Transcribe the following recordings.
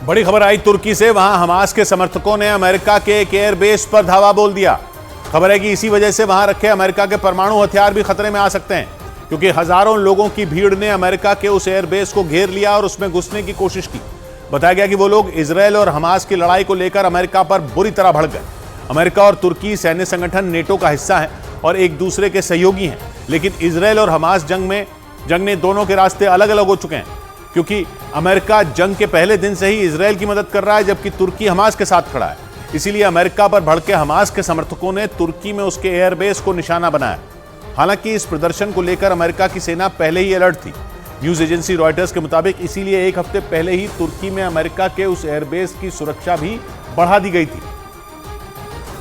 बड़ी खबर आई तुर्की से। वहां हमास के समर्थकों ने अमेरिका के एक एयरबेस पर धावा बोल दिया। खबर है कि इसी वजह से वहां रखे अमेरिका के परमाणु हथियार भी खतरे में आ सकते हैं, क्योंकि हजारों लोगों की भीड़ ने अमेरिका के उस एयरबेस को घेर लिया और उसमें घुसने की कोशिश की। बताया गया कि वो लोग इजरायल और हमास की लड़ाई को लेकर अमेरिका पर बुरी तरह भड़क गए। अमेरिका और तुर्की सैन्य संगठन नेटो का हिस्सा है और एक दूसरे के सहयोगी हैं, लेकिन इजरायल और हमास जंग ने दोनों के रास्ते अलग अलग हो चुके हैं, क्योंकि अमेरिका जंग के पहले दिन से ही इजरायल की मदद कर रहा है, जबकि तुर्की हमास के साथ खड़ा है। इसीलिए अमेरिका पर भड़के हमास के समर्थकों ने तुर्की में उसके एयरबेस को निशाना बनाया। हालांकि इस प्रदर्शन को लेकर अमेरिका की सेना पहले ही अलर्ट थी। न्यूज एजेंसी रॉयटर्स के मुताबिक इसीलिए एक हफ्ते पहले ही तुर्की में अमेरिका के उस एयरबेस की सुरक्षा भी बढ़ा दी गई थी,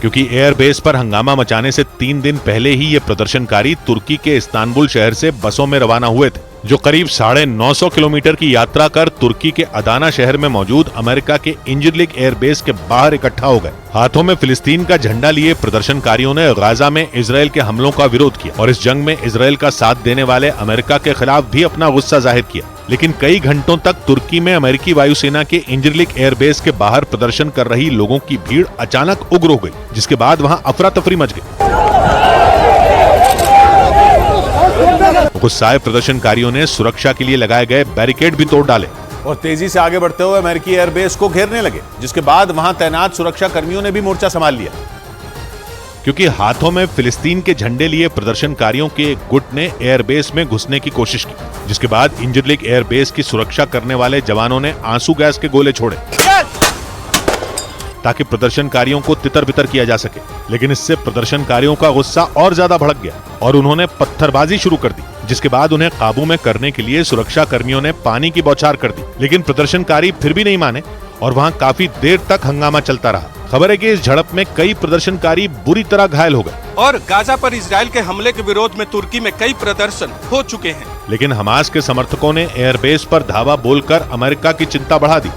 क्योंकि एयरबेस पर हंगामा मचाने से 3 दिन पहले ही ये प्रदर्शनकारी तुर्की के इस्तांबुल शहर से बसों में रवाना हुए थे, जो करीब 950 किलोमीटर की यात्रा कर तुर्की के अदाना शहर में मौजूद अमेरिका के इंजरलिक एयरबेस के बाहर इकट्ठा हो गए। हाथों में फिलिस्तीन का झंडा लिए प्रदर्शनकारियों ने गाजा में इजरायल के हमलों का विरोध किया और इस जंग में इजरायल का साथ देने वाले अमेरिका के खिलाफ भी अपना गुस्सा जाहिर किया। लेकिन कई घंटों तक तुर्की में अमेरिकी वायुसेना के इंजरलिक एयरबेस के बाहर प्रदर्शन कर रही लोगों की भीड़ अचानक उग्र हो गई, जिसके बाद वहां अफरा तफरी मच गई। गुस्साए प्रदर्शनकारियों ने सुरक्षा के लिए लगाए गए बैरिकेड भी तोड़ डाले और तेजी से आगे बढ़ते हुए अमेरिकी एयरबेस को घेरने लगे, जिसके बाद वहां तैनात सुरक्षा कर्मियों ने भी मोर्चा संभाल लिया। क्योंकि हाथों में फिलिस्तीन के झंडे लिए प्रदर्शनकारियों के एक गुट ने एयरबेस में घुसने की कोशिश की, जिसके बाद इंजरलिक एयरबेस की सुरक्षा करने वाले जवानों ने आंसू गैस के गोले छोड़े ताकि प्रदर्शनकारियों को तितर बितर किया जा सके। लेकिन इससे प्रदर्शनकारियों का गुस्सा और ज्यादा भड़क गया और उन्होंने पत्थरबाजी शुरू कर दी, जिसके बाद उन्हें काबू में करने के लिए सुरक्षा कर्मियों ने पानी की बौछार कर दी। लेकिन प्रदर्शनकारी फिर भी नहीं माने और वहां काफी देर तक हंगामा चलता रहा। खबर है कि इस झड़प में कई प्रदर्शनकारी बुरी तरह घायल हो गए और गाजा पर इजरायल के हमले के विरोध में तुर्की में कई प्रदर्शन हो चुके हैं। लेकिन हमास के समर्थकों ने एयरबेस पर धावा बोलकर अमेरिका की चिंता बढ़ा दी